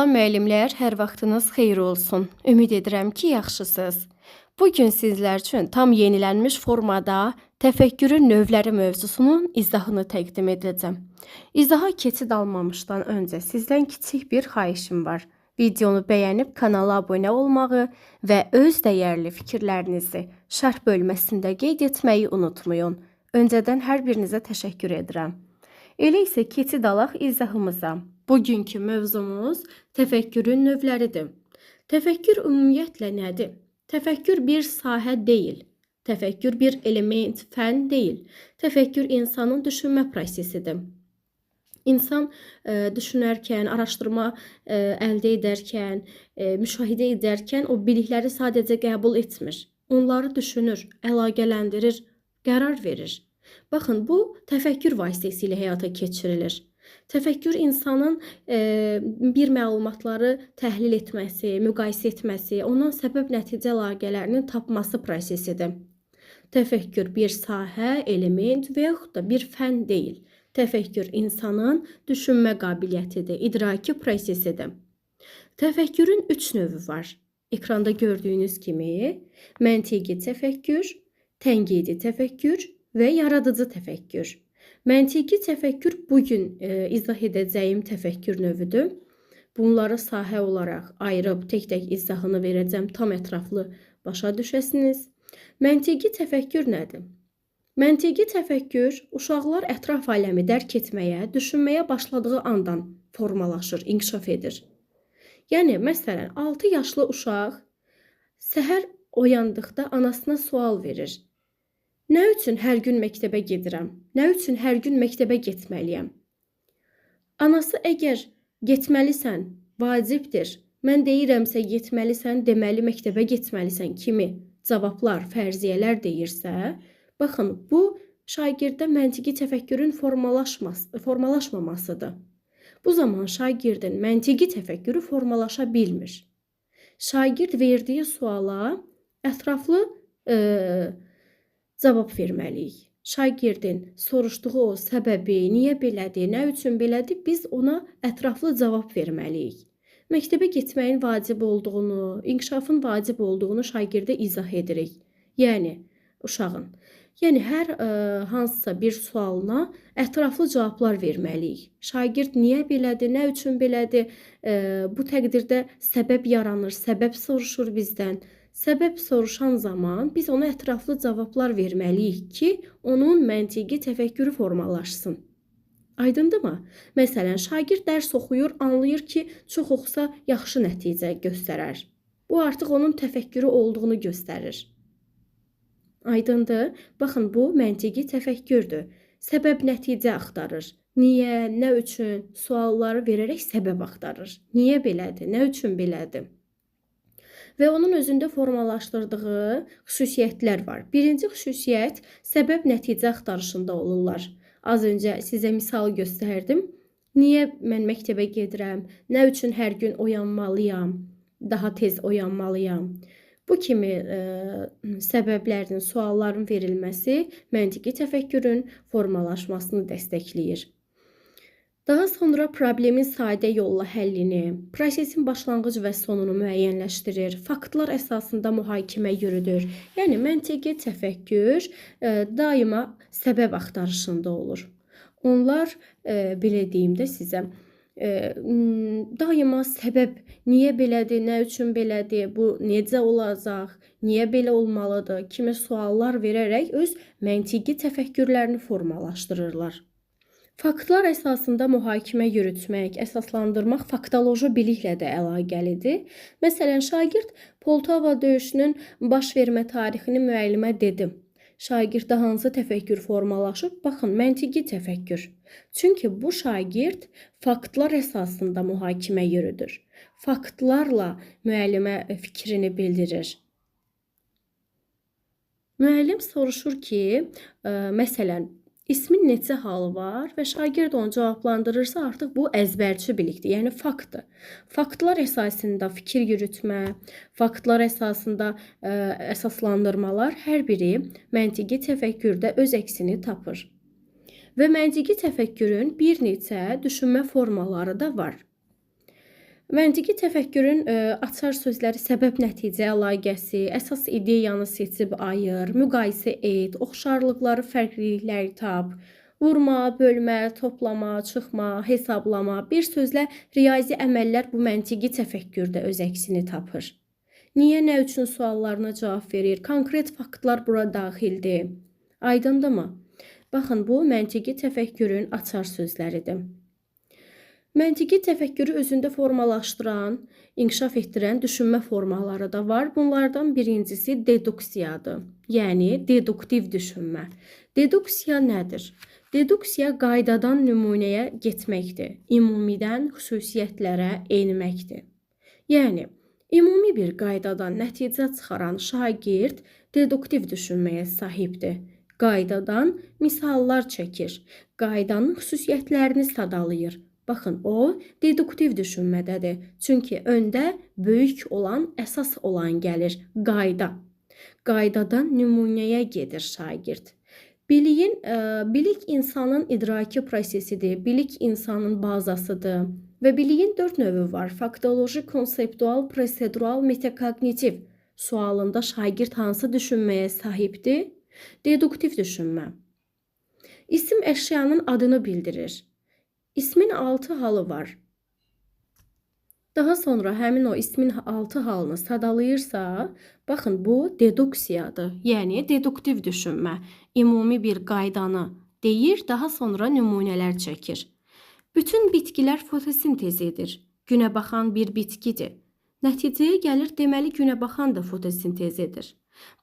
Salam müəllimlər, hər vaxtınız xeyir olsun. Ümid edirəm ki, yaxşısınız. Bu gün sizlər üçün tam yenilənmiş formada təfəkkürün növləri mövzusunun izahını təqdim edəcəm. İzaha keçid almamışdan öncə sizdən kiçik bir xahişim var. Videonu bəyənib kanala abunə olmağı və öz dəyərli fikirlərinizi şərh bölməsində qeyd etməyi unutmayın. Öncədən hər birinizə təşəkkür edirəm. Elə isə keçid alaq izahımıza. Bugünkü mövzumuz təfəkkürün növləridir. Təfəkkür ümumiyyətlə nədir? Təfəkkür bir sahə deyil. Təfəkkür bir element, fən deyil. Təfəkkür insanın düşünmə prosesidir. İnsan düşünərkən, araşdırma əldə edərkən, müşahidə edərkən o bilikləri sadəcə qəbul etmir. Onları düşünür, əlaqələndirir, qərar verir. Baxın, bu təfəkkür vasitəsilə həyata keçirilir. Təfəkkür insanın bir məlumatları təhlil etməsi, müqayisə etməsi, ondan səbəb-nəticə əlaqələrini tapması prosesidir. Təfəkkür bir sahə, element və yaxud da bir fən deyil. Təfəkkür insanın düşünmə qabiliyyətidir, idraki prosesidir. Təfəkkürün 3 növü var. Ekranda gördüyünüz kimi məntiqi təfəkkür, tənqidi təfəkkür və yaradıcı təfəkkür. Məntiqi təfəkkür bugün izah edəcəyim təfəkkür növüdür. Bunları sahə olaraq ayırıb tək-tək izahını verəcəm, tam ətraflı başa düşəsiniz. Məntiqi təfəkkür nədir? Məntiqi təfəkkür uşaqlar ətraf aləmi dərk etməyə, düşünməyə başladığı andan formalaşır, inkişaf edir. Yəni, məsələn, 6 yaşlı uşaq səhər oyandıqda anasına sual verir. Nə üçün hər gün məktəbə gedirəm? Nə üçün hər gün məktəbə getməliyəm? Anası əgər getməlisən, vacibdir, mən deyirəmsə getməlisən, deməli məktəbə getməlisən kimi cavablar, fərziyyələr deyirsə, baxın, bu şagirdə məntiqi təfəkkürün formalaşmamasıdır. Bu zaman şagirdin məntiqi təfəkkürü formalaşa bilmir. Şagird verdiyi suala ətraflı cavab verməliyik. Şagirdin soruşduğu o səbəbi, niyə belədir, nə üçün belədir, biz ona ətraflı cavab verməliyik. Məktəbə getməyin vacib olduğunu, inkişafın vacib olduğunu şagirdə izah edirik. Yəni, uşağın. Yəni, hər hansısa bir sualına ətraflı cavablar verməliyik. Şagird niyə belədir, nə üçün belədir, bu təqdirdə səbəb yaranır, səbəb soruşur bizdən. Səbəb soruşan zaman biz ona ətraflı cavablar verməliyik ki, onun məntiqi təfəkkürü formalaşsın. Aydındırmı? Məsələn, şagird dərs oxuyur, anlayır ki, çox oxusa yaxşı nəticə göstərər. Bu artıq onun təfəkkürü olduğunu göstərir. Aydındır? Baxın, bu məntiqi təfəkkürdür. Səbəb-nəticə axtarır. Niyə, nə üçün sualları verərək səbəb axtarır. Niyə belədir, nə üçün belədir? Və onun özündə formalaşdırdığı xüsusiyyətlər var. Birinci xüsusiyyət səbəb-nəticə axtarışında olurlar. Az öncə sizə misal göstərdim. Niyə mən məktəbə gedirəm? Nə üçün hər gün oyanmalıyam? Daha tez oyanmalıyam? Bu kimi səbəblərin, sualların verilməsi məntiqi təfəkkürün formalaşmasını dəstəkləyir. Daha sonra problemin sadə yolla həllini, prosesin başlanğıc və sonunu müəyyənləşdirir, faktlar əsasında mühakimə yürüdür. Yəni, məntiqi təfəkkür daima səbəb axtarışında olur. Onlar, belə deyim də sizə, daima səbəb, niyə belədir, nə üçün belədir, bu necə olacaq, niyə belə olmalıdır kimi suallar verərək öz məntiqi təfəkkürlərini formalaşdırırlar. Faktlar əsasında mühakimə yürütmək, əsaslandırmaq faktoloji biliklə də əlaqəlidir. Məsələn, şagird Poltava döyüşünün baş vermə tarixini müəllimə dedi. Şagirddə hansı təfəkkür formalaşıb? Baxın, məntiqi təfəkkür. Çünki bu şagird faktlar əsasında mühakimə yürüdür. Faktlarla müəllimə fikrini bildirir. Müəllim soruşur ki, məsələn, İsmin neçə halı var və şagird onu cavablandırırsa artıq bu əzbərçi bilikdir, yəni faktdır. Faktlar əsasında fikir yürütmə, faktlar əsasında əsaslandırmalar hər biri məntiqi təfəkkürdə öz əksini tapır. Və məntiqi təfəkkürün bir neçə düşünmə formaları da var. Məntiqi təfəkkürün açar sözləri səbəb-nəticə əlaqəsi, əsas ideyanı seçib ayır, müqayisə et, oxşarlıqları, fərqlilikləri tap, vurma, bölmə, toplama, çıxma, hesablama, bir sözlə riyazi əməllər bu məntiqi təfəkkürdə öz əksini tapır. Niyə, nə üçün suallarına cavab verir, konkret faktlar bura daxildir. Aydındırmı? Baxın, bu məntiqi təfəkkürün açar sözləridir. Məntiqi təfəkkürü özündə formalaşdıran, inkişaf etdirən düşünmə formaları da var. Bunlardan birincisi deduksiyadır. Yəni deduktiv düşünmə. Deduksiya nədir? Deduksiya qaydadan nümunəyə getməkdir. Ümumidən xüsusiyyətlərə enməkdir. Yəni ümumi bir qaydadan nəticə çıxaran şagird deduktiv düşünməyə sahibdir. Qaydadan misallar çəkir. Qaydanın xüsusiyyətlərini sadalayır. Baxın, o deduktiv düşünmədədir. Çünki öndə böyük olan, əsas olan gəlir, qayda. Qaydadan nümunəyə gedir şagird. Bilik insanın idraki prosesidir, bilik insanın bazasıdır və biliyin 4 növü var. Faktoloji, konseptual, prosedural, metakognitiv. Sualında şagird hansı düşünməyə sahibdir? Deduktiv düşünmə. İsim əşyanın adını bildirir. İsmin 6 halı var. Daha sonra həmin o ismin 6 halını sadalayırsa, baxın, bu deduksiyadır. Yəni deduktiv düşünmə. Ümumi bir qaydanı deyir, daha sonra nümunələr çəkir. Bütün bitkilər fotosintez edir. Günə baxan bir bitkidir. Nəticəyə gəlir, deməli günə baxan da fotosintez edir.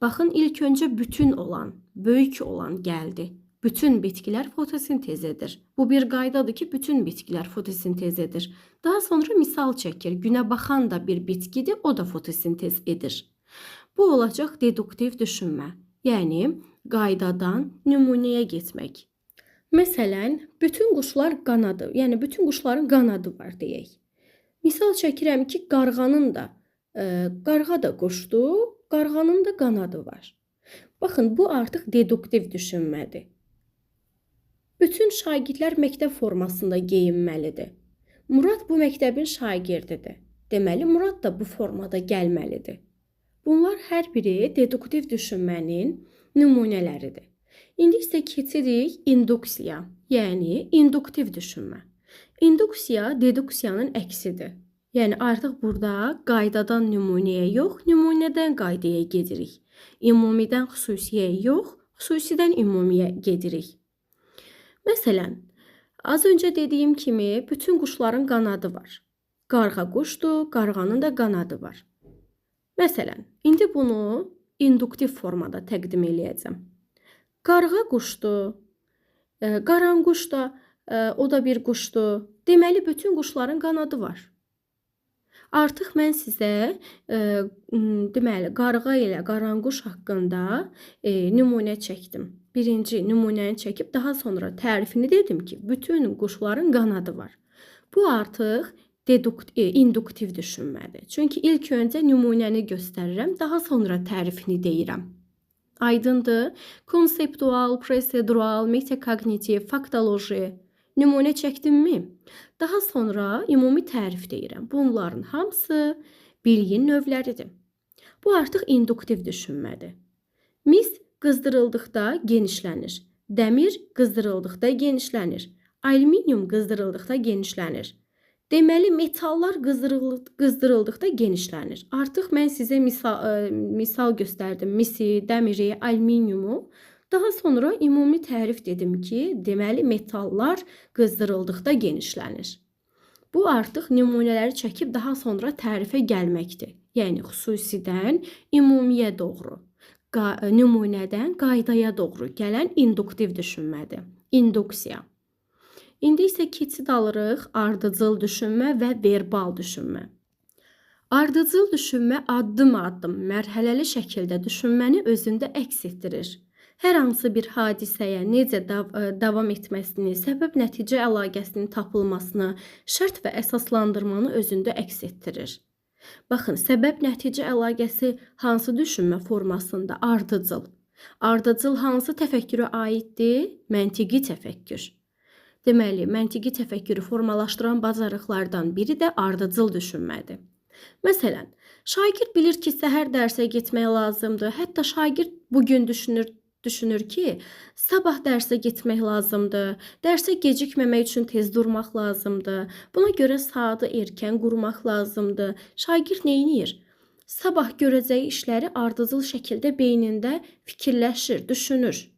Baxın, ilk öncə bütün olan, böyük olan gəldi. Bütün bitkilər fotosintez edir. Bu bir qaydadır ki, bütün bitkilər fotosintez edir. Daha sonra misal çəkir. Günə baxan da bir bitkidir, o da fotosintez edir. Bu olacaq deduktiv düşünmə. Yəni qaydadan nümunəyə getmək. Məsələn, bütün quşlar qanadı, yəni bütün quşların qanadı var deyək. Misal çəkirəm ki, qarğanın da, qarğa da quşdur, qarğanın da qanadı var. Baxın, bu artıq deduktiv düşünmədir. Bütün şagirdlər məktəb formasında geyinməlidir. Murad bu məktəbin şagirdidir. Deməli, Murad da bu formada gəlməlidir. Bunlar hər biri deduktiv düşünmənin nümunələridir. İndi isə keçirik induksiya, yəni induktiv düşünmə. İnduksiya deduksiyanın əksidir. Yəni artıq burada qaydadan nümunəyə yox, nümunədən qaydaya gedirik. Ümumidən xüsusiyə yox, xüsusidən ümumiyə gedirik. Məsələn, az öncə dediyim kimi bütün quşların qanadı var. Qarğa quşdur, qarğanın da qanadı var. Məsələn, indi bunu induktiv formada təqdim eləyəcəm. Qarğa quşdur, qaranquş da, o da bir quşdur. Deməli, bütün quşların qanadı var. Artıq mən sizə deməli, qarğa ilə qaranquş haqqında nümunə çəkdim. Birinci nümunəni çəkib daha sonra tərifini dedim ki, bütün quşların qanadı var. Bu artıq induktiv düşünmədir. Çünki ilk öncə nümunəni göstərirəm, daha sonra tərifini deyirəm. Aydındır? Konseptual, prosedural, metakognitiv, faktoloji nümunə çəkdimmi? Daha sonra ümumi tərif deyirəm. Bunların hamısı biliyin növləridir. Bu artıq induktiv düşünmədir. Mis qızdırıldıqda genişlənir. Dəmir qızdırıldıqda genişlənir. Alüminium qızdırıldıqda genişlənir. Deməli, metallar qızdırıldıqda genişlənir. Artıq mən sizə misal göstərdim. Misi, dəmiri, alüminiumu. Daha sonra ümumi tərif dedim ki, deməli, metallar qızdırıldıqda genişlənir. Bu artıq nümunələri çəkib daha sonra tərifə gəlməkdir. Yəni, xüsusidən ümumiyə doğru. Nümunədən qaydaya doğru gələn induktiv düşünmədir. İnduksiya. İndi isə keçid alırıq ardıcıl düşünmə və verbal düşünmə. Ardıcıl düşünmə addım-addım, mərhələli şəkildə düşünməni özündə əks etdirir. Hər hansı bir hadisəyə necə davam etməsini, səbəb-nəticə əlaqəsinin tapılmasını, şərt və əsaslandırmanı özündə əks etdirir. Baxın, səbəb-nəticə əlaqəsi hansı düşünmə formasında? Ardıcıl. Ardıcıl hansı təfəkkürə aiddir? Məntiqi təfəkkür. Deməli, məntiqi təfəkkürü formalaşdıran bacarıqlardan biri də ardıcıl düşünmədir. Məsələn, şagird bilir ki, səhər dərsə getmək lazımdır. Hətta şagird bugün düşünür ki, sabah dərsə getmək lazımdır. Dərsə gecikməmək üçün tez durmaq lazımdır. Buna görə saatı erkən qurmaq lazımdır. Şagird nə edir? Sabah görəcəyi işləri ardıcıl şəkildə beynində fikirləşir, düşünür.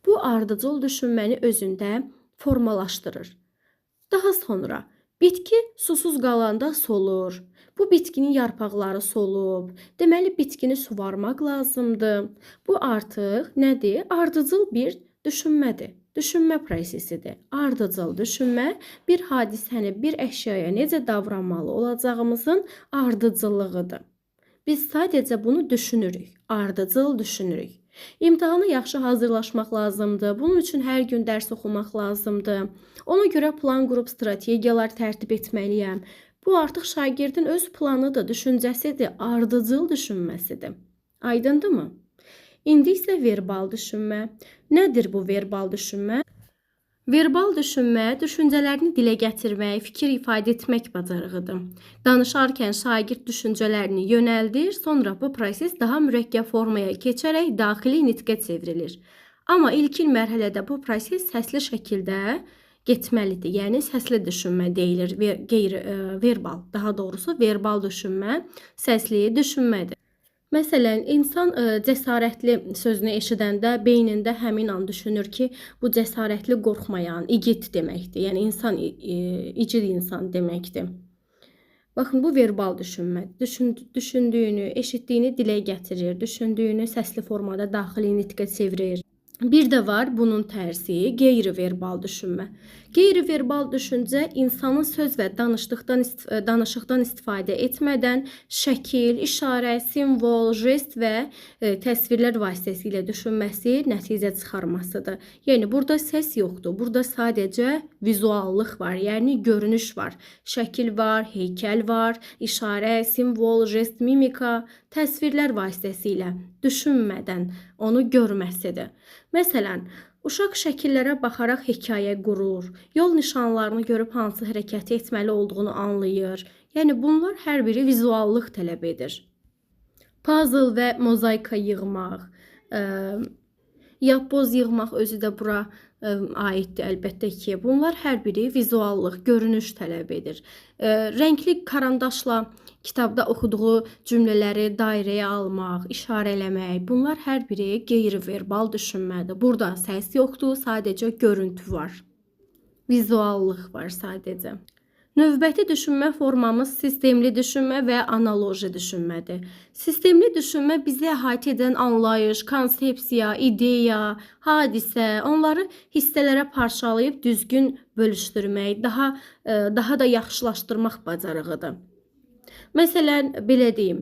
Bu ardıcıl düşünməni özündə formalaşdırır. Daha sonra bitki susuz qalanda solur. Bu bitkinin yarpaqları solub. Deməli bitkini suvarmaq lazımdır. Bu artıq nədir? Ardıcıl bir düşünmədir. Düşünmə prosesidir. Ardıcıl düşünmə bir hadisəni, bir əşyaya necə davranmalı olacağımızın ardıcıllığıdır. Biz sadəcə bunu düşünürük. Ardıcıl düşünürük. İmtahana yaxşı hazırlaşmaq lazımdır. Bunun üçün hər gün dərs oxumaq lazımdır. Ona görə plan qrup strategiyalar tərtib etməliyəm. Bu artıq şagirdin öz planıdır, düşüncəsidir, ardıcıl düşünməsidir. Aydındırmı? İndi isə verbal düşünmə. Nədir bu verbal düşünmə? Verbal düşünmə, düşüncələrini dilə gətirmək, fikir ifadə etmək bacarığıdır. Danışarkən şagird düşüncələrini yönəldir, sonra bu proses daha mürəkkəb formaya keçərək daxili nitqə çevrilir. Amma ilkin mərhələdə bu proses səsli şəkildə getməlidir. Yəni səsli düşünmə deyilir, qeyri-verbal, daha doğrusu verbal düşünmə səsli düşünmədir. Məsələn, insan cəsarətli sözünü eşidəndə beynində həmin an düşünür ki, bu cəsarətli, qorxmayan, igid deməkdir. Yəni insan igid insan deməkdir. Baxın, bu verbal düşünmə. Düşündüyünü, eşitdiyini dilə gətirir, düşündüyünü səsli formada daxili nitqə çevirir. Bir də var bunun tərsi, qeyri-verbal düşünmə. Qeyri-verbal düşüncə insanın söz və danışıqdan istifadə etmədən şəkil, işarə, simvol, jest və təsvirlər vasitəsilə düşünməsi, nəticə çıxarmasıdır. Yəni burada səs yoxdur. Burada sadəcə vizuallıq var, yəni görünüş var. Şəkil var, heykəl var, işarə, simvol, jest, mimika, təsvirlər vasitəsilə düşünmədən onu görməsidir. Məsələn, uşaq şəkillərə baxaraq hekayə qurur, yol nişanlarını görüb hansı hərəkəti etməli olduğunu anlayır. Yəni bunlar hər biri vizuallıq tələb edir. Puzzle və mozaika yığmaq, yapboz yığmaq özü də bura aiddir əlbəttə ki. Bunlar hər biri vizuallıq, görünüş tələb edir. Rəngli karandaşla kitabda oxuduğu cümlələri dairəyə almaq, işarələmək, bunlar hər biri qeyri-verbal düşünmədir. Burada səs yoxdur, sadəcə görüntü var. Vizuallıq var sadəcə. Növbəti düşünmə formamız sistemli düşünmə və analoji düşünmədir. Sistemli düşünmə bizi əhatə edən anlayış, konsepsiya, ideya, hadisə, onları hissələrə parçalayıb düzgün bölüşdürmək, daha da yaxşılaşdırmaq bacarığıdır. Məsələn, belə deyim.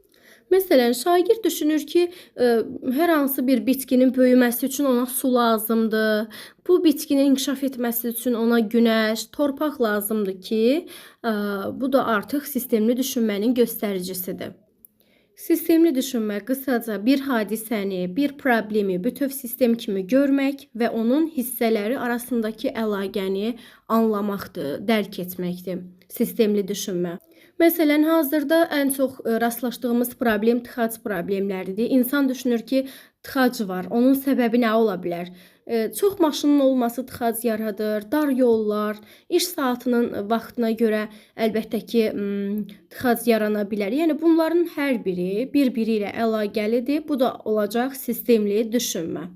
Məsələn, şagird düşünür ki, hər hansı bir bitkinin böyüməsi üçün ona su lazımdır. Bu bitkinin inkişaf etməsi üçün ona günəş, torpaq lazımdır ki, bu da artıq sistemli düşünmənin göstəricisidir. Sistemli düşünmə qısaca bir hadisəni, bir problemi bütöv sistem kimi görmək və onun hissələri arasındakı əlaqəni anlamaqdır, dərk etməkdir. Sistemli düşünmə. Məsələn, hazırda ən çox rastlaşdığımız problem tıxac problemləridir. İnsan düşünür ki, tıxac var, onun səbəbi nə ola bilər? Çox maşının olması tıxac yaradır, dar yollar, iş saatının vaxtına görə əlbəttə ki, tıxac yarana bilər. Yəni bunların hər biri bir-biri ilə əlaqəlidir. Bu da olacaq sistemli düşünmə.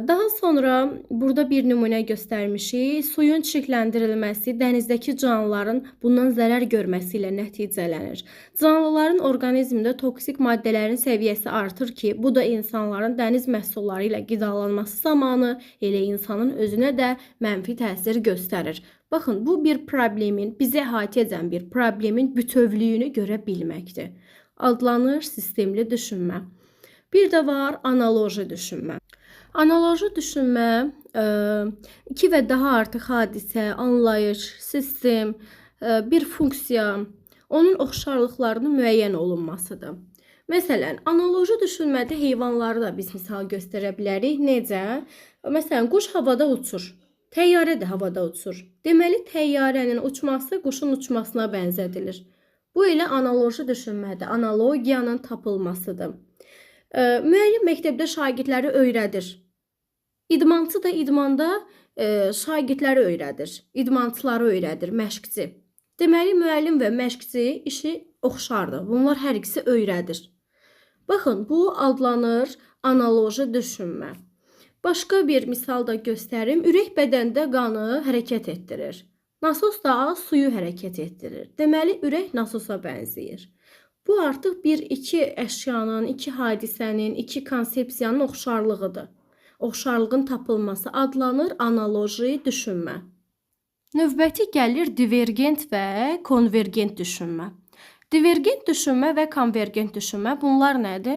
Daha sonra burada bir nümunə göstərmişik. Suyun çirkləndirilməsi dənizdəki canlıların bundan zərər görməsi ilə nəticələnir. Canlıların orqanizmində toksik maddələrin səviyyəsi artır ki, bu da insanların dəniz məhsulları ilə qidalanması zamanı elə insanın özünə də mənfi təsir göstərir. Baxın, bu bir problemin, bizi əhatə edən bir problemin bütövlüyünü görə bilməkdir. Adlanır sistemli düşünmə. Bir də var analoji düşünmə. Analoji düşünmə iki və daha artıq hadisə, anlayış, sistem, bir funksiya, onun oxşarlıqlarının müəyyən olunmasıdır. Məsələn, analoji düşünmədə heyvanları da biz misal göstərə bilərik. Necə? Məsələn, quş havada uçur. Təyyarə də havada uçur. Deməli, təyyarənin uçması quşun uçmasına bənzədilir. Bu elə analoji düşünmədir, analogiyanın tapılmasıdır. Müəllim məktəbdə şagirdləri öyrədir. İdmançı da idmanda şagirdləri öyrədir. İdmançıları öyrədir, məşqçi. Deməli, müəllim və məşqçi işi oxşardır. Bunlar hər ikisi öyrədir. Baxın, bu adlanır analoji düşünmə. Başqa bir misal da göstərim. Ürək bədəndə qanı hərəkət etdirir. Nasos da suyu hərəkət etdirir. Deməli, ürək nasosa bənzəyir. Bu artıq iki əşyanın, iki hadisənin, iki konsepsiyanın oxşarlığıdır. Oxşarlığın tapılması adlanır analoji düşünmə. Növbəti gəlir divergent və konvergent düşünmə. Divergent düşünmə və konvergent düşünmə bunlar nədir?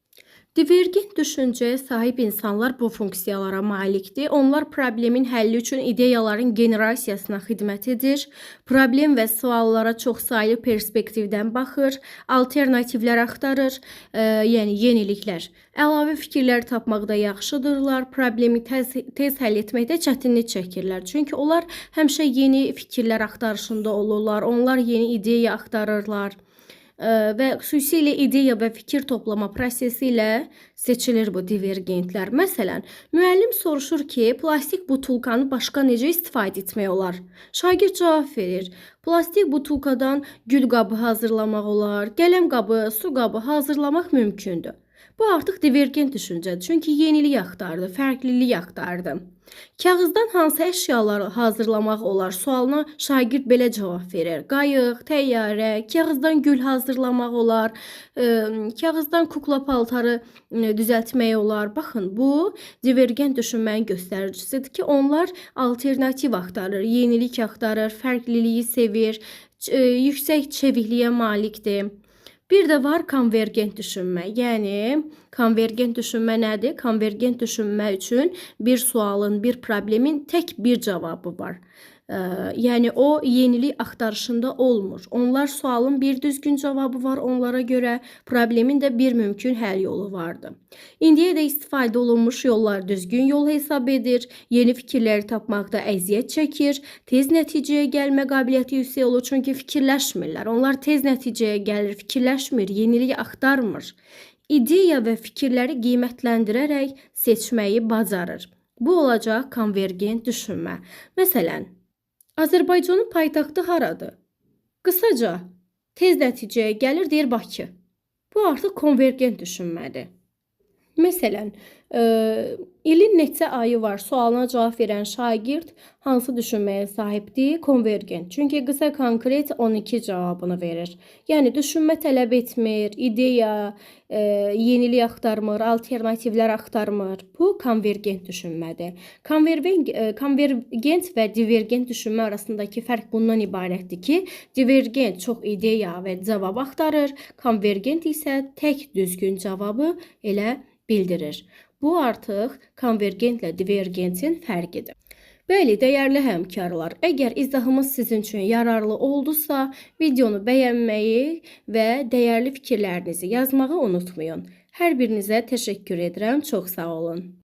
Divergent düşüncəyə sahib insanlar bu funksiyalara malikdir. Onlar problemin həlli üçün ideyaların generasiyasına xidmət edir. Problem və suallara çoxsaylı perspektivdən baxır, alternativlər axtarır, yəni yeniliklər. Əlavə fikirlər tapmaqda yaxşıdırlar, problemi tez həll etməkdə çətinlik çəkirlər. Çünki onlar həmişə yeni fikirlər axtarışında olurlar, onlar yeni ideya axtarırlar. Və xüsusilə ideya və fikir toplama prosesi ilə seçilir bu divergentlər. Məsələn, müəllim soruşur ki, plastik butulkanı başqa necə istifadə etmək olar? Şagird cavab verir. Plastik butulkadan gül qabı hazırlamaq olar, qələm qabı, su qabı hazırlamaq mümkündür. Bu artıq divergent düşüncədir. Çünki yenilik axtardı, fərqlilik axtardı. Kağızdan hansı əşyaları hazırlamaq olar sualına şagird belə cavab verir. Qayıq, təyyarə, kağızdan gül hazırlamaq olar, kağızdan kukla paltarı düzəltmək olar. Baxın, bu divergent düşünmənin göstəricisidir ki, onlar alternativ axtarır, yenilik axtarır, fərqliliyi sevir, yüksək çevikliyə malikdir. Bir də var konvergent düşünmə. Yəni, konvergent düşünmə nədir? Konvergent düşünmə üçün bir sualın, bir problemin tək bir cavabı var. Yəni, o yenilik axtarışında olmur. Onlar sualın bir düzgün cavabı var, onlara görə problemin də bir mümkün həll yolu vardır. İndiyə də istifadə olunmuş yollar düzgün yol hesab edir, yeni fikirləri tapmaqda əziyyət çəkir, tez nəticəyə gəlmə qabiliyyəti yüksək olur, çünki fikirləşmirlər. Onlar tez nəticəyə gəlir, fikirləşmir, yenilik axtarmır. İdeya və fikirləri qiymətləndirərək seçməyi bacarır. Bu olacaq konvergent düşünmə. Məsələn, Azərbaycanın paytaxtı haradır? Qısaca, tez nəticəyə gəlir, deyir Bakı. Bu artıq konvergent düşünmədir. Məsələn, ilin neçə ayı var sualına cavab verən şagird hansı düşünməyə sahibdir? Konvergent. Çünki qısa konkret 12 cavabını verir. Yəni, düşünmə tələb etmir, ideya, yenilik axtarmır, alternativlər axtarmır. Bu konvergent düşünmədir. Konvergent və divergent düşünmə arasındakı fərq bundan ibarətdir ki, divergent çox ideya və cavab axtarır, konvergent isə tək düzgün cavabı elə bildirir. Bu artıq konvergentlə divergentin fərqidir. Bəli, dəyərli həmkarlar, əgər izahımız sizin üçün yararlı oldusa, videonu bəyənməyi və dəyərli fikirlərinizi yazmağı unutmayın. Hər birinizə təşəkkür edirəm, çox sağ olun.